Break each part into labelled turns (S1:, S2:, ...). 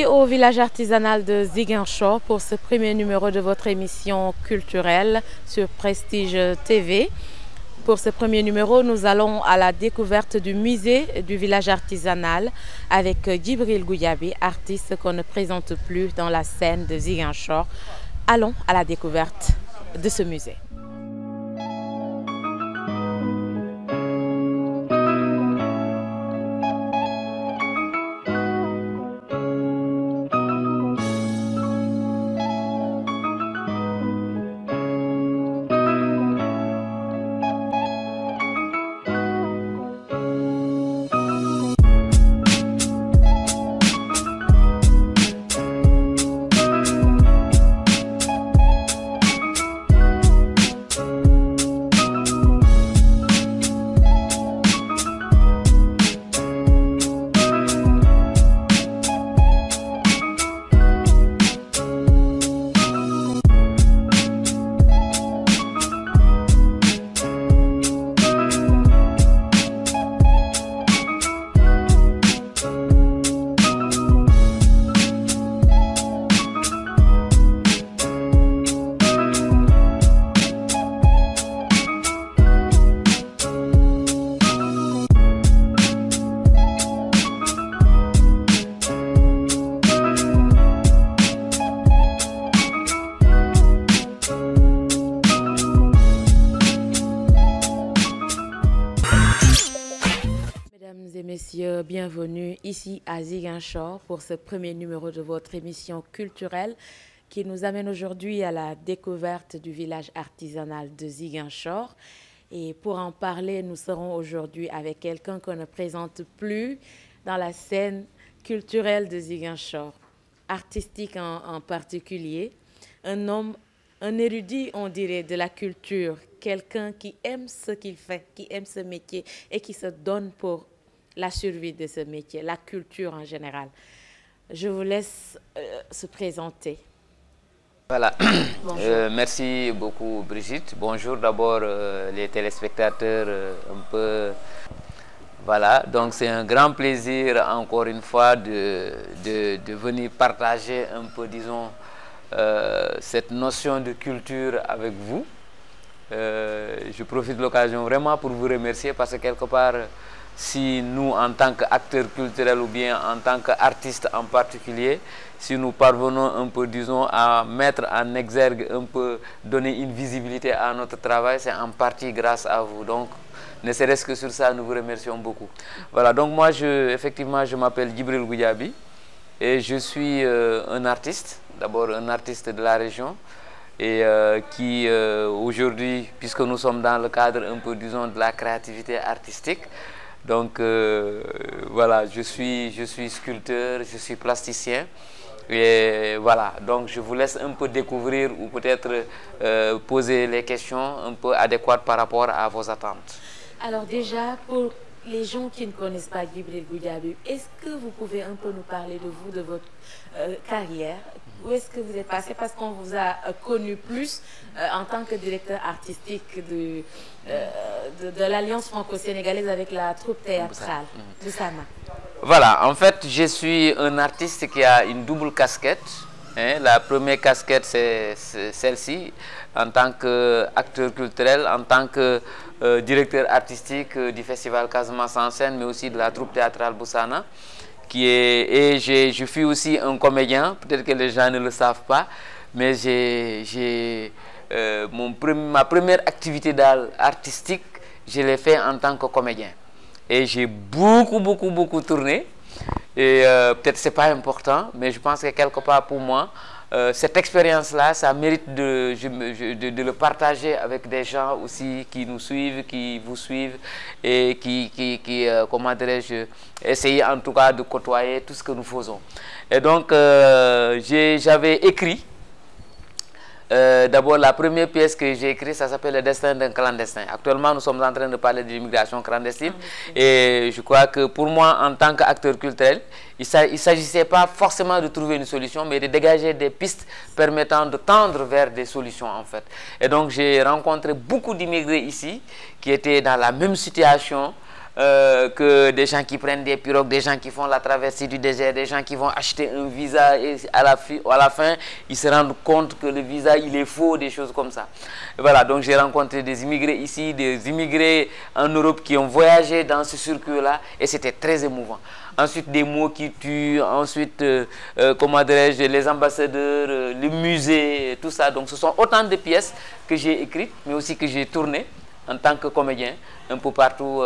S1: Ici au village artisanal de Ziguinchor pour ce premier numéro de votre émission culturelle sur Prestige TV. Pour ce premier numéro, nous allons à la découverte du musée du village artisanal avec Djibril Goudiaby, artiste qu'on ne présente plus dans la scène de Ziguinchor. Allons à la découverte de ce musée. Messieurs, bienvenue ici à Ziguinchor pour ce premier numéro de votre émission culturelle qui nous amène aujourd'hui à la découverte du village artisanal de Ziguinchor. Et pour en parler, nous serons aujourd'hui avec quelqu'un qu'on ne présente plus dans la scène culturelle de Ziguinchor, artistique en particulier, un homme, un érudit, on dirait, de la culture, quelqu'un qui aime ce qu'il fait, qui aime ce métier et qui se donne pour la survie de ce métier, la culture en général. Je vous laisse se présenter.
S2: Voilà. Merci beaucoup Brigitte. Bonjour d'abord les téléspectateurs un peu. Voilà, donc c'est un grand plaisir encore une fois de venir partager un peu, disons, cette notion de culture avec vous. Je profite de l'occasion vraiment pour vous remercier parce que quelque part, si nous, en tant qu'acteurs culturels ou bien en tant qu'artistes en particulier, si nous parvenons un peu, disons, à mettre en exergue, un peu, donner une visibilité à notre travail, c'est en partie grâce à vous. Donc, ne serait-ce que sur ça, nous vous remercions beaucoup. Voilà, donc moi, effectivement, je m'appelle Djibril Goudiaby et je suis un artiste, d'abord un artiste de la région et qui, aujourd'hui, puisque nous sommes dans le cadre un peu, disons, de la créativité artistique, donc voilà, je suis sculpteur, je suis plasticien et voilà, donc je vous laisse un peu découvrir ou peut-être poser les questions un peu adéquates par rapport à vos attentes.
S1: Alors déjà, pour les gens qui ne connaissent pas Djibril Goudiaby, est-ce que vous pouvez un peu nous parler de vous, de votre carrière? Où est-ce que vous êtes passé? Parce qu'on vous a connu plus en tant que directeur artistique de l'Alliance franco-sénégalaise avec la troupe théâtrale de Sama.
S2: Voilà, en fait, je suis un artiste qui a une double casquette. Hein. La première casquette, c'est celle-ci, en tant qu'acteur culturel, en tant que directeur artistique du festival Casamance en scène, mais aussi de la troupe théâtrale Boussana. Et je suis aussi un comédien, peut-être que les gens ne le savent pas, mais ma première activité artistique, je l'ai fait en tant que comédien. Et j'ai beaucoup tourné. Et peut-être c'est pas important, mais je pense que quelque part pour moi, cette expérience-là, ça mérite de le partager avec des gens aussi qui nous suivent, qui vous suivent et qui comment dirais-je, essayer en tout cas de côtoyer tout ce que nous faisons. Et donc, j'avais écrit, d'abord la première pièce que j'ai écrite, ça s'appelle Le destin d'un clandestin. Actuellement, nous sommes en train de parler de l'immigration clandestine. Et je crois que pour moi, en tant qu'acteur culturel, il ne s'agissait pas forcément de trouver une solution, mais de dégager des pistes permettant de tendre vers des solutions en fait. Et donc j'ai rencontré beaucoup d'immigrés ici qui étaient dans la même situation que des gens qui prennent des pirogues, des gens qui font la traversée du désert, des gens qui vont acheter un visa et à la fin, ils se rendent compte que le visa, il est faux, des choses comme ça. Voilà, donc j'ai rencontré des immigrés ici, des immigrés en Europe qui ont voyagé dans ce circuit-là et c'était très émouvant. Ensuite, des mots qui tuent, ensuite, comment dirais-je, les ambassadeurs, le musée, tout ça. Donc ce sont autant de pièces que j'ai écrites, mais aussi que j'ai tournées en tant que comédien, un peu partout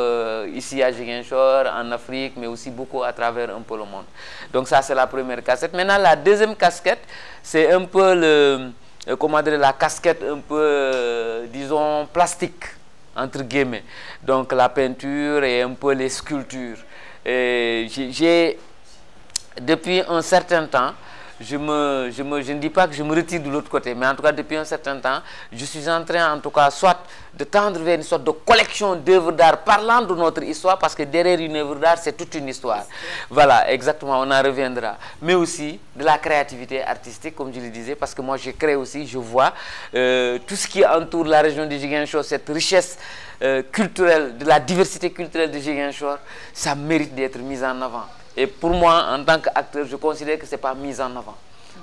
S2: ici à Ziguinchor, en Afrique, mais aussi beaucoup à travers un peu le monde. Donc ça, c'est la première casquette. Maintenant, la deuxième casquette, c'est un peu comment dire, la casquette un peu, disons, plastique, entre guillemets. Donc la peinture et un peu les sculptures. Depuis un certain temps, je ne dis pas que je me retire de l'autre côté, mais en tout cas, depuis un certain temps, je suis en train, en tout cas, soit de tendre vers une sorte de collection d'œuvres d'art parlant de notre histoire, parce que derrière une œuvre d'art, c'est toute une histoire. Voilà, exactement, on en reviendra. Mais aussi de la créativité artistique, comme je le disais, parce que moi, je crée aussi, je vois tout ce qui entoure la région de Ziguinchor, cette richesse culturelle, de la diversité culturelle de Ziguinchor, ça mérite d'être mis en avant. Et pour moi, en tant qu'acteur, je considère que ce n'est pas mis en avant.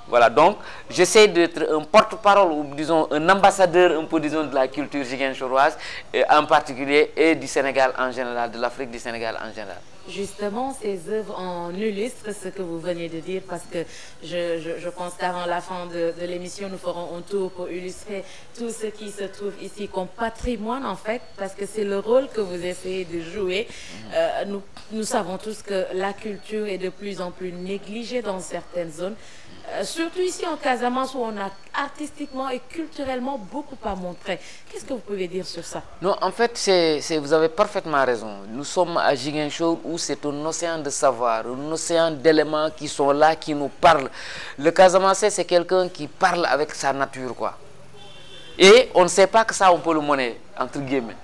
S2: Voilà, donc j'essaie d'être un porte-parole ou disons un ambassadeur un peu disons de la culture ziguinchoroise, en particulier et du Sénégal en général, de l'Afrique du Sénégal en général.
S1: Justement, ces œuvres en illustrent ce que vous venez de dire, parce que je pense qu'avant la fin de l'émission, nous ferons un tour pour illustrer tout ce qui se trouve ici comme patrimoine, en fait, parce que c'est le rôle que vous essayez de jouer. Nous savons tous que la culture est de plus en plus négligée dans certaines zones, surtout ici en Casamance, où on a artistiquement et culturellement beaucoup à montrer. Qu'est-ce que vous pouvez dire sur ça? Non,
S2: en fait, vous avez parfaitement raison. Nous sommes à Ziguinchor où c'est un océan de savoir, un océan d'éléments qui sont là, qui nous parlent. Le Casamançais, c'est quelqu'un qui parle avec sa nature, quoi. Et on ne sait pas que ça, on peut le monnaie, entre guillemets.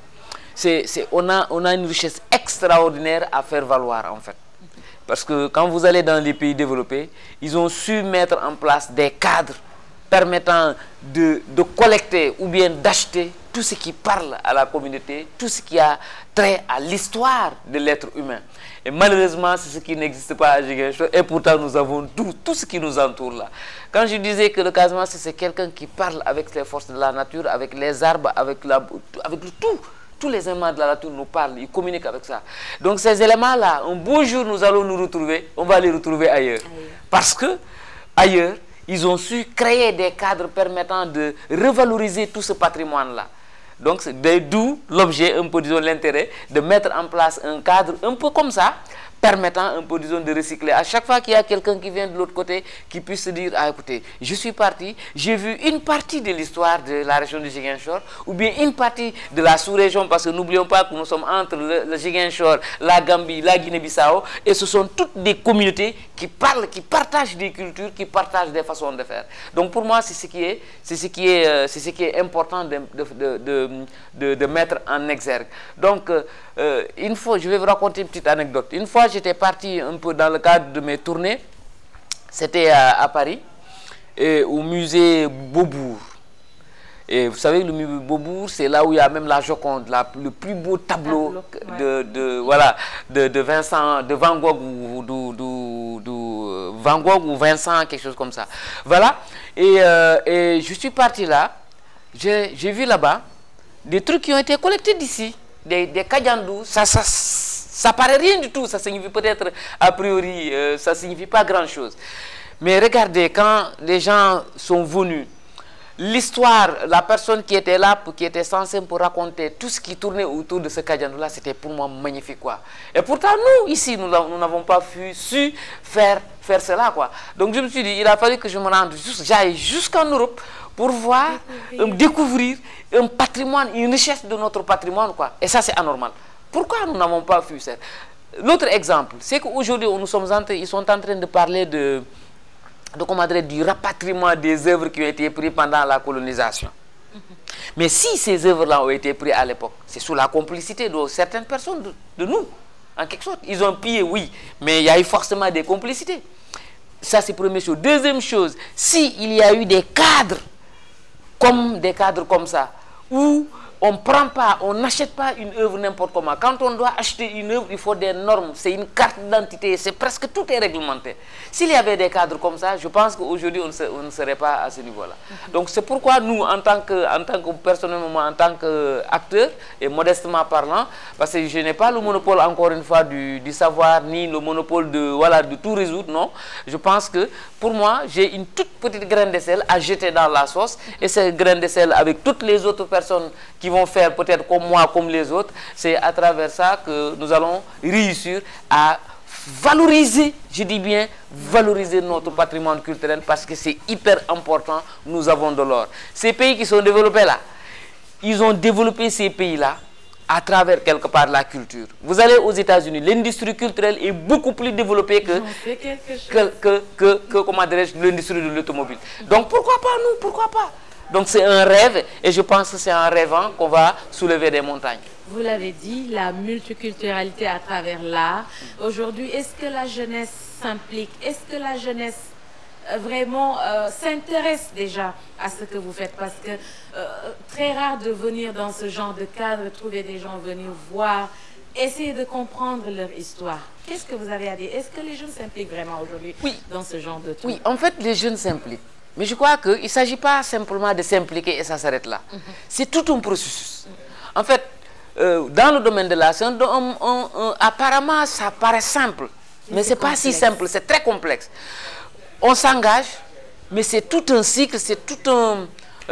S2: On a une richesse extraordinaire à faire valoir, en fait. Parce que quand vous allez dans les pays développés, ils ont su mettre en place des cadres permettant de collecter ou bien d'acheter tout ce qui parle à la communauté, tout ce qui a trait à l'histoire de l'être humain. Et malheureusement, c'est ce qui n'existe pas à Ziguinchor. Et pourtant, nous avons tout ce qui nous entoure là. Quand je disais que le Casamance, c'est quelqu'un qui parle avec les forces de la nature, avec les arbres, avec tout. Tous les éléments de la nature nous parlent, ils communiquent avec ça. Donc ces éléments-là, un beau jour, nous allons nous retrouver, on va les retrouver ailleurs. Parce que, ailleurs, ils ont su créer des cadres permettant de revaloriser tout ce patrimoine-là. Donc, d'où l'objet, un peu, disons, l'intérêt de mettre en place un cadre un peu comme ça, permettant un peu, disons, de recycler. À chaque fois qu'il y a quelqu'un qui vient de l'autre côté, qui puisse se dire, ah écoutez, je suis parti, j'ai vu une partie de l'histoire de la région de Ziguinchor, ou bien une partie de la sous-région, parce que n'oublions pas que nous sommes entre le Ziguinchor, la Gambie, la Guinée-Bissau, et ce sont toutes des communautés qui parlent, qui partagent des cultures, qui partagent des façons de faire. Donc pour moi, c'est ce qui est important de mettre en exergue. Donc, une fois, je vais vous raconter une petite anecdote. Une fois, j'étais parti un peu dans le cadre de mes tournées. C'était à Paris, et au musée Beaubourg. Et vous savez, le musée Beaubourg, c'est là où il y a même la Joconde, le plus beau tableau de Vincent, de Van Gogh ou Van Gogh ou Vincent, quelque chose comme ça. Voilà. Et je suis parti là. J'ai vu là-bas des trucs qui ont été collectés d'ici. Des kajandous, ça paraît rien du tout, ça signifie peut-être a priori, ça signifie pas grand-chose. Mais regardez, quand les gens sont venus, l'histoire, la personne qui était là, qui était censée pour raconter tout ce qui tournait autour de ce kajandou-là, c'était pour moi magnifique, quoi. Et pourtant, nous, ici, nous n'avons pas su faire cela, quoi. Donc je me suis dit, il a fallu que je me rende, j'aille jusqu'en Europe, pour voir, découvrir un patrimoine, une richesse de notre patrimoine, quoi. Et ça, c'est anormal. Pourquoi nous n'avons pas vu ça? L'autre exemple, c'est qu'aujourd'hui, ils sont en train de parler du rapatriement des œuvres qui ont été prises pendant la colonisation. Mais si ces œuvres-là ont été prises à l'époque, c'est sous la complicité de certaines personnes de nous, en quelque sorte. Ils ont pillé, oui, mais il y a eu forcément des complicités. Ça, c'est la première chose. Deuxième chose, s'il y a eu des cadres comme ça, où on prend pas, on n'achète pas une œuvre n'importe comment. Quand on doit acheter une œuvre, il faut des normes, c'est une carte d'identité, c'est presque tout est réglementé. S'il y avait des cadres comme ça, je pense qu'aujourd'hui on ne serait pas à ce niveau-là. Donc c'est pourquoi nous, en tant que personnellement, en tant qu'acteur, et modestement parlant, parce que je n'ai pas le monopole encore une fois du savoir, ni le monopole de tout résoudre, non. Je pense que pour moi, j'ai une toute petite graine de sel à jeter dans la sauce, et cette graine de sel avec toutes les autres personnes qui vont faire peut-être comme moi, comme les autres, c'est à travers ça que nous allons réussir à valoriser, je dis bien valoriser notre patrimoine culturel, parce que c'est hyper important, nous avons de l'or. Ces pays qui sont développés là, ils ont développé ces pays-là à travers quelque part la culture. Vous allez aux États-Unis, l'industrie culturelle est beaucoup plus développée que comment dirais-je, l'industrie de l'automobile. Donc pourquoi pas nous, pourquoi pas? Donc c'est un rêve, et je pense que c'est en rêvant qu'on va soulever des montagnes.
S1: Vous l'avez dit, la multiculturalité à travers l'art. Aujourd'hui, est-ce que la jeunesse s'implique? Est-ce que la jeunesse vraiment s'intéresse déjà à ce que vous faites? Parce que très rare de venir dans ce genre de cadre, trouver des gens venir voir, essayer de comprendre leur histoire. Qu'est-ce que vous avez à dire? Est-ce que les jeunes s'impliquent vraiment aujourd'hui dans ce genre de truc?
S2: Oui, en fait, les jeunes s'impliquent. Mais je crois qu'il ne s'agit pas simplement de s'impliquer et ça s'arrête là. C'est tout un processus. En fait, dans le domaine de l'art, apparemment, ça paraît simple. Mais ce n'est pas si simple, c'est très complexe. On s'engage, mais c'est tout un cycle, c'est tout un...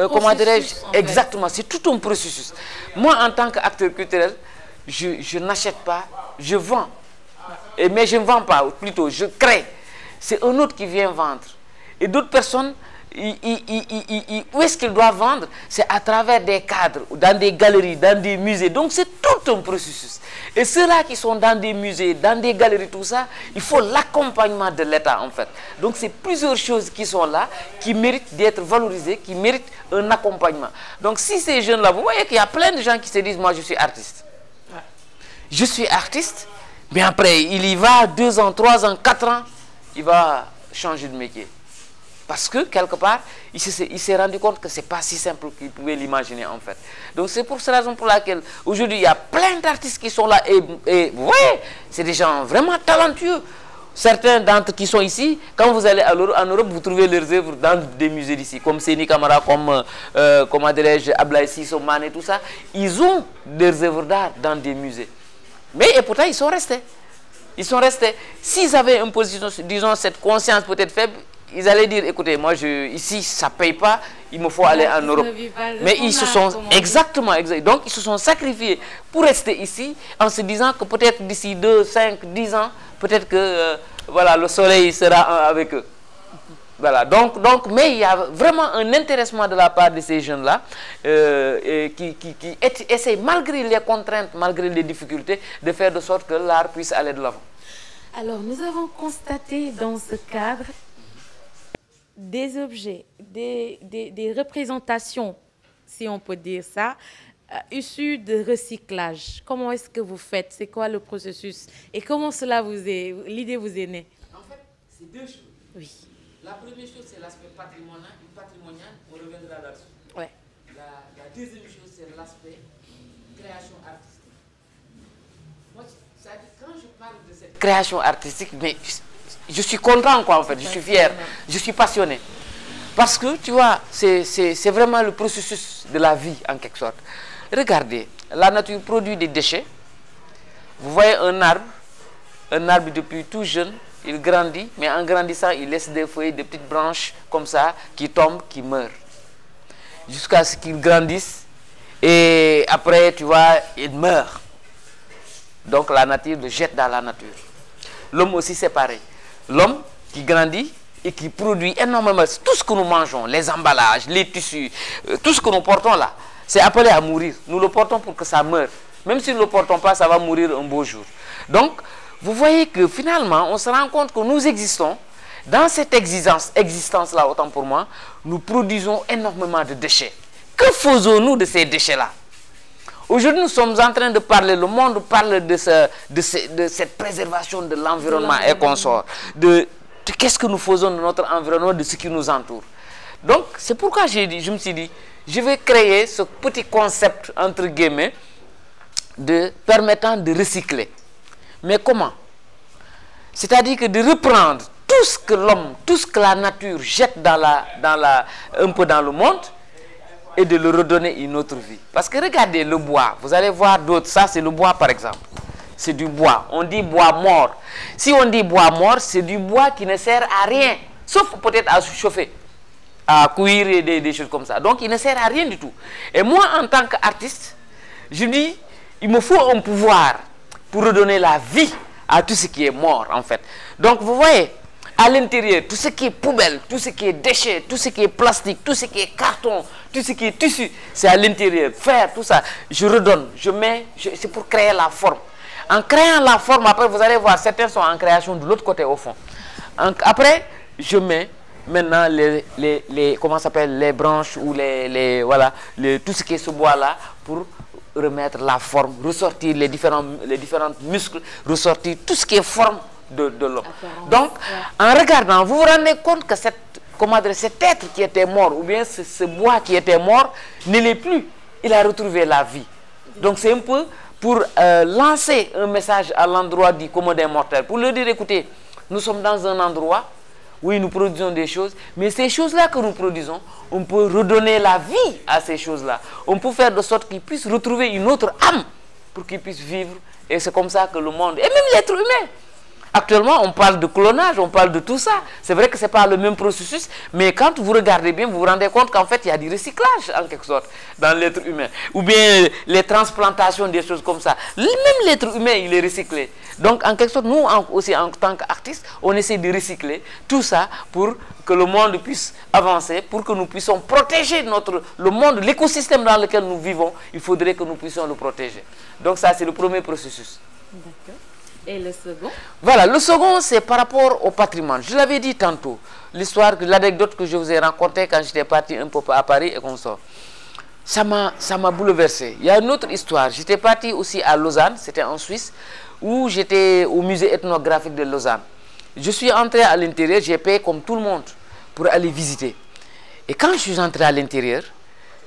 S2: comment dirais-je? Exactement, c'est tout un processus. Moi, en tant qu'acteur culturel, je n'achète pas, je vends. Mais je ne vends pas, plutôt, je crée. C'est un autre qui vient vendre. Et d'autres personnes, où est-ce qu'ils doivent vendre? C'est à travers des cadres, dans des galeries, dans des musées. Donc c'est tout un processus. Et ceux-là qui sont dans des musées, dans des galeries, tout ça, il faut l'accompagnement de l'État en fait. Donc c'est plusieurs choses qui sont là, qui méritent d'être valorisées, qui méritent un accompagnement. Donc si ces jeunes-là, vous voyez qu'il y a plein de gens qui se disent, moi je suis artiste. Je suis artiste, mais après il y va 2 ans, 3 ans, 4 ans, il va changer de métier. Parce que, quelque part, il s'est rendu compte que ce n'est pas si simple qu'il pouvait l'imaginer, en fait. Donc, c'est pour cette raison pour laquelle, aujourd'hui, il y a plein d'artistes qui sont là. Et ouais, c'est des gens vraiment talentueux. Certains d'entre eux qui sont ici, quand vous allez en Europe, vous trouvez leurs œuvres dans des musées d'ici, comme Séni Camara, comme, comment dirais-je, Ablaye Soman et tout ça. Ils ont leurs œuvres d'art dans des musées. Mais, et pourtant, ils sont restés. Ils sont restés. S'ils avaient une position, disons, cette conscience peut-être faible, ils allaient dire, écoutez, moi, ici, ça ne paye pas, il me faut aller en Europe. Mais ils se sont, exactement, donc ils se sont sacrifiés pour rester ici, en se disant que peut-être d'ici 2, 5, 10 ans, peut-être que voilà, le soleil sera avec eux. Voilà, donc, mais il y a vraiment un intéressement de la part de ces jeunes-là qui essayent, malgré les contraintes, malgré les difficultés, de faire de sorte que l'art puisse aller de l'avant.
S1: Alors, nous avons constaté dans ce cadre des objets, des représentations, si on peut dire ça, issus de recyclage. Comment est-ce que vous faites? C'est quoi le processus? Et comment cela l'idée vous est née?
S2: En fait, c'est 2 choses.
S1: Oui.
S2: La première chose, c'est l'aspect patrimonial. On reviendra là-dessus.
S1: Ouais.
S2: La deuxième chose, c'est l'aspect création artistique. Moi, ça dit, quand je parle de cette création artistique, mais je suis content, quoi, en fait. Je suis fier. Je suis passionné. Parce que, tu vois, c'est vraiment le processus de la vie, en quelque sorte. Regardez, la nature produit des déchets. Vous voyez un arbre depuis tout jeune, il grandit, mais en grandissant, il laisse des feuilles, des petites branches comme ça, qui tombent, qui meurent. Jusqu'à ce qu'il grandisse, et après, tu vois, il meurt. Donc la nature le jette dans la nature. L'homme aussi, c'est pareil. L'homme qui grandit et qui produit énormément, tout ce que nous mangeons, les emballages, les tissus, tout ce que nous portons là, c'est appelé à mourir. Nous le portons pour que ça meure. Même si nous ne le portons pas, ça va mourir un beau jour. Donc, vous voyez que finalement, on se rend compte que nous existons. Dans cette existence-là, autant pour moi, nous produisons énormément de déchets. Que faisons-nous de ces déchets-là? Aujourd'hui, nous sommes en train de parler, le monde parle de cette préservation de l'environnement et consorts. Qu'est-ce que nous faisons de notre environnement, de ce qui nous entoure. Donc, c'est pourquoi je me suis dit, je vais créer ce petit concept, entre guillemets, permettant de recycler. Mais comment? C'est-à-dire que de reprendre tout ce que l'homme, tout ce que la nature jette un peu dans le monde, et de le redonner une autre vie. Parce que regardez le bois, vous allez voir d'autres, ça c'est le bois par exemple. C'est du bois, on dit bois mort. Si on dit bois mort, c'est du bois qui ne sert à rien, sauf peut-être à chauffer, à cuire et des choses comme ça. Donc il ne sert à rien du tout. Et moi en tant qu'artiste, je dis, il me faut un pouvoir pour redonner la vie à tout ce qui est mort en fait. Donc vous voyez, à l'intérieur, tout ce qui est poubelle, tout ce qui est déchets, tout ce qui est plastique, tout ce qui est carton, tout ce qui est tissu, c'est à l'intérieur. Faire tout ça, je redonne, je mets, c'est pour créer la forme. En créant la forme, après vous allez voir, certains sont en création de l'autre côté au fond. Après, je mets maintenant comment ça s'appelle, les branches ou voilà, tout ce qui est ce bois là pour remettre la forme, ressortir les différents muscles, ressortir tout ce qui est forme de l'homme. Donc, en regardant, vous vous rendez compte que cet être qui était mort, ou bien ce bois qui était mort, ne l'est plus. Il a retrouvé la vie. Donc, c'est un peu pour lancer un message à l'endroit du commun des mortels, pour leur dire, écoutez, nous sommes dans un endroit où nous produisons des choses, mais ces choses-là que nous produisons, on peut redonner la vie à ces choses-là. On peut faire de sorte qu'ils puissent retrouver une autre âme pour qu'ils puissent vivre. Et c'est comme ça que le monde, et même l'être humain, actuellement, on parle de clonage, on parle de tout ça. C'est vrai que ce n'est pas le même processus, mais quand vous regardez bien, vous vous rendez compte qu'en fait, il y a du recyclage, en quelque sorte, dans l'être humain. Ou bien les transplantations, des choses comme ça. Même l'être humain, il est recyclé. Donc, en quelque sorte, nous aussi, en tant qu'artistes, on essaie de recycler tout ça pour que le monde puisse avancer, pour que nous puissions protéger le monde, l'écosystème dans lequel nous vivons. Il faudrait que nous puissions le protéger. Donc, ça, c'est le premier processus.
S1: D'accord. Et le second? Voilà,
S2: le second, c'est par rapport au patrimoine. Je l'avais dit tantôt, l'anecdote que je vous ai racontée quand j'étais parti un peu à Paris et qu'on sort. Ça m'a bouleversé. Il y a une autre histoire. J'étais parti aussi à Lausanne, c'était en Suisse, où j'étais au musée ethnographique de Lausanne. Je suis entré à l'intérieur, j'ai payé comme tout le monde pour aller visiter. Et quand je suis entré à l'intérieur,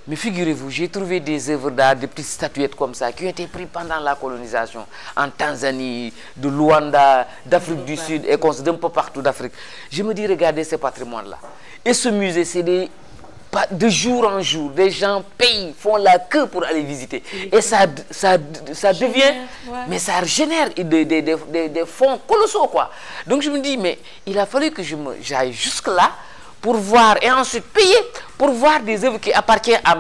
S2: mais figurez-vous, j'ai trouvé des œuvres d'art, des petites statuettes comme ça, qui ont été prises pendant la colonisation, en Tanzanie, de Luanda, d'Afrique du Sud, et d'un peu partout d'Afrique. Je me dis, regardez ce patrimoine-là. Et ce musée, c'est de jour en jour, des gens payent, font la queue pour aller visiter. Et ça devient, mais ça génère des fonds colossaux, quoi. Donc je me dis, mais il a fallu que j'aille jusque-là, pour voir et ensuite payer pour voir des œuvres qui appartiennent à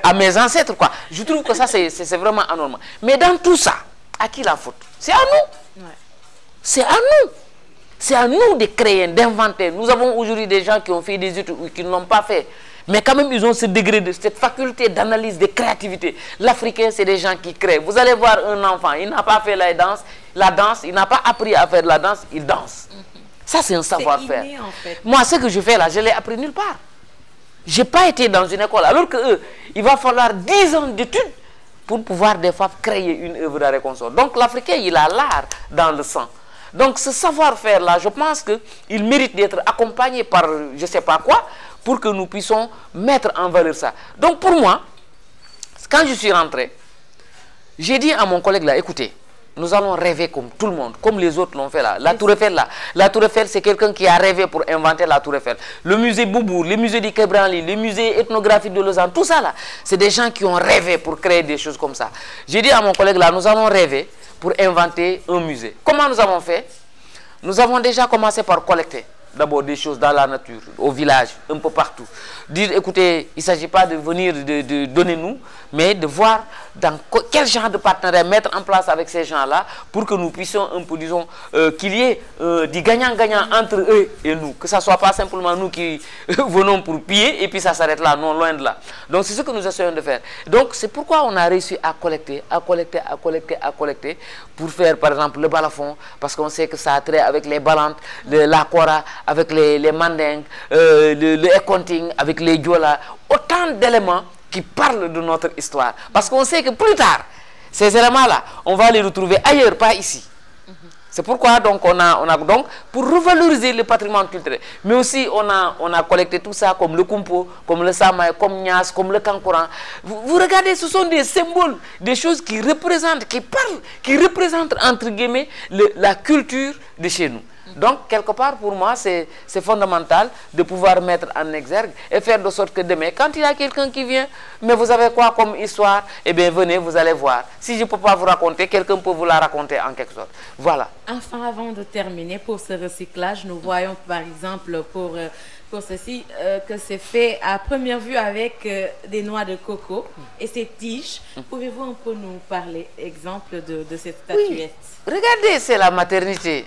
S2: à mes ancêtres, quoi. Je trouve que ça c'est vraiment anormal. Mais dans tout ça, à qui la faute? C'est à nous. Ouais. C'est à nous. C'est à nous de créer, d'inventer. Nous avons aujourd'hui des gens qui ont fait des études ou qui ne l'ont pas fait. Mais quand même, ils ont ce degré cette faculté d'analyse, de créativité. L'Africain, c'est des gens qui créent. Vous allez voir un enfant, il n'a pas fait la danse, il n'a pas appris à faire de la danse, il danse. Ça, c'est un savoir-faire. En fait. Moi, ce que je fais là, je l'ai appris nulle part. Je n'ai pas été dans une école. Alors que il va falloir 10 ans d'études pour pouvoir des fois créer une œuvre d'art et consort. Donc, l'Africain, il a l'art dans le sang. Donc, ce savoir-faire là, je pense qu'il mérite d'être accompagné par je ne sais pas quoi pour que nous puissions mettre en valeur ça. Donc, pour moi, quand je suis rentré, j'ai dit à mon collègue là, écoutez, nous allons rêver comme tout le monde, comme les autres l'ont fait là. La Tour Eiffel là. La Tour Eiffel, c'est quelqu'un qui a rêvé pour inventer la Tour Eiffel. Le musée Beaubourg, le musée du Quai Branly, le musée ethnographique de Lausanne, tout ça là, c'est des gens qui ont rêvé pour créer des choses comme ça. J'ai dit à mon collègue là, nous allons rêver pour inventer un musée. Comment nous avons fait? Nous avons déjà commencé par collecter d'abord des choses dans la nature, au village, un peu partout. Dire, écoutez, il ne s'agit pas de venir de donner nous, mais de voir dans quel genre de partenariat mettre en place avec ces gens-là pour que nous puissions un peu, disons, qu'il y ait du gagnant-gagnant entre eux et nous. Que ce ne soit pas simplement nous qui venons pour piller et puis ça s'arrête là, non, loin de là. Donc c'est ce que nous essayons de faire. Donc c'est pourquoi on a réussi à collecter pour faire par exemple le balafon, parce qu'on sait que ça a trait avec les balantes, la kora, avec les mandingues, le accounting, avec les diola, autant d'éléments qui parlent de notre histoire. Parce qu'on sait que plus tard, ces éléments-là, on va les retrouver ailleurs, pas ici. C'est pourquoi donc on a donc pour revaloriser le patrimoine culturel, mais aussi on a collecté tout ça comme le kumpo, comme le samay, comme Nias, comme le kankoran. Vous regardez, ce sont des symboles, des choses qui représentent, qui parlent, qui représentent entre guillemets la culture de chez nous. Donc, quelque part, pour moi, c'est fondamental de pouvoir mettre en exergue et faire de sorte que demain, quand il y a quelqu'un qui vient, mais vous avez quoi comme histoire? Eh bien, venez, vous allez voir. Si je ne peux pas vous raconter, quelqu'un peut vous la raconter en quelque sorte. Voilà.
S1: Enfin, avant de terminer, pour ce recyclage, nous voyons par exemple pour ceci que c'est fait à première vue avec des noix de coco et ces tiges. Pouvez-vous un peu nous parler, exemple, de cette statuette?
S2: Oui. Regardez, c'est la maternité.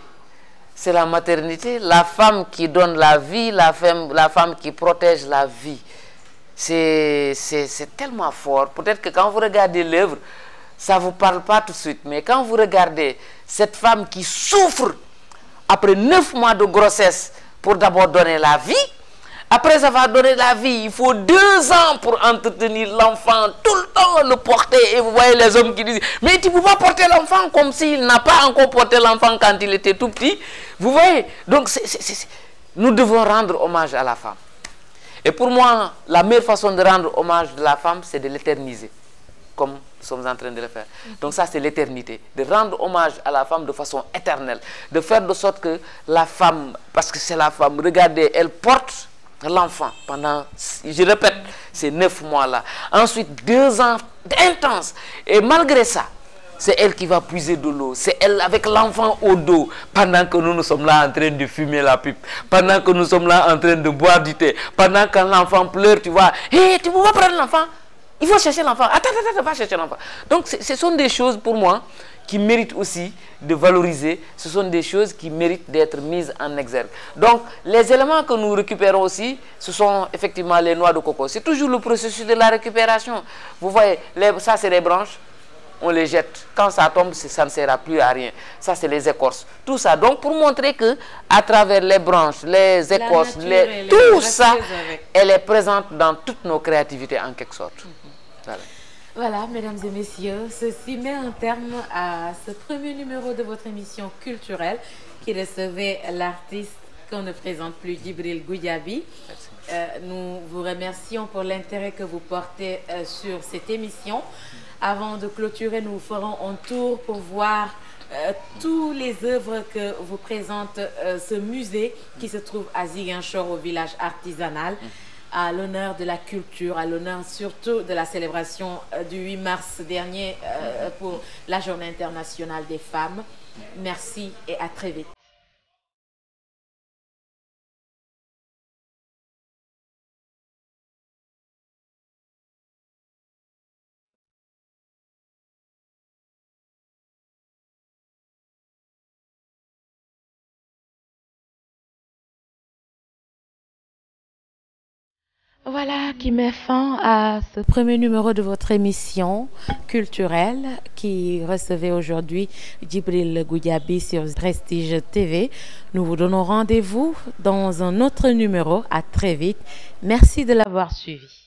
S2: C'est la maternité, la femme qui donne la vie, la femme qui protège la vie. C'est tellement fort. Peut-être que quand vous regardez l'œuvre, ça ne vous parle pas tout de suite. Mais quand vous regardez cette femme qui souffre après 9 mois de grossesse pour d'abord donner la vie, après avoir donné la vie, il faut 2 ans pour entretenir l'enfant, tout le temps le porter. Et vous voyez les hommes qui disent, mais tu ne peux pas porter l'enfant comme s'il n'a pas encore porté l'enfant quand il était tout petit. Vous voyez, donc nous devons rendre hommage à la femme. Et pour moi, la meilleure façon de rendre hommage à la femme, c'est de l'éterniser, comme nous sommes en train de le faire. Donc ça, c'est l'éternité, de rendre hommage à la femme de façon éternelle, de faire de sorte que la femme, parce que c'est la femme, regardez, elle porte l'enfant pendant, je répète, ces 9 mois-là. Ensuite, 2 ans intenses. Et malgré ça, c'est elle qui va puiser de l'eau. C'est elle avec l'enfant au dos. Pendant que nous sommes là en train de fumer la pipe. Pendant que nous sommes là en train de boire du thé. Pendant que l'enfant pleure, tu vois. Hé, tu ne peux pas prendre l'enfant. Il faut chercher l'enfant. Attends, va chercher l'enfant. Donc, ce sont des choses pour moi qui méritent aussi de valoriser. Ce sont des choses qui méritent d'être mises en exergue. Donc, les éléments que nous récupérons aussi, ce sont effectivement les noix de coco. C'est toujours le processus de la récupération. Vous voyez, ça c'est les branches, on les jette. Quand ça tombe, ça ne sert plus à rien. Ça c'est les écorces. Tout ça, donc pour montrer que à travers les branches, les écorces, tout ça, elle est présente dans toutes nos créativités en quelque sorte. Voilà.
S1: Voilà, mesdames et messieurs, ceci met un terme à ce premier numéro de votre émission culturelle qui recevait l'artiste qu'on ne présente plus, Djibril Goudiaby. Nous vous remercions pour l'intérêt que vous portez sur cette émission. Avant de clôturer, nous ferons un tour pour voir toutes les œuvres que vous présente ce musée qui se trouve à Ziguinchor, au village artisanal, à l'honneur de la culture, à l'honneur surtout de la célébration du 8 mars dernier pour la Journée internationale des femmes. Merci et à très vite. Voilà qui met fin à ce premier numéro de votre émission culturelle qui recevait aujourd'hui Djibril Goudiaby sur Prestige TV. Nous vous donnons rendez-vous dans un autre numéro. À très vite. Merci de l'avoir suivi.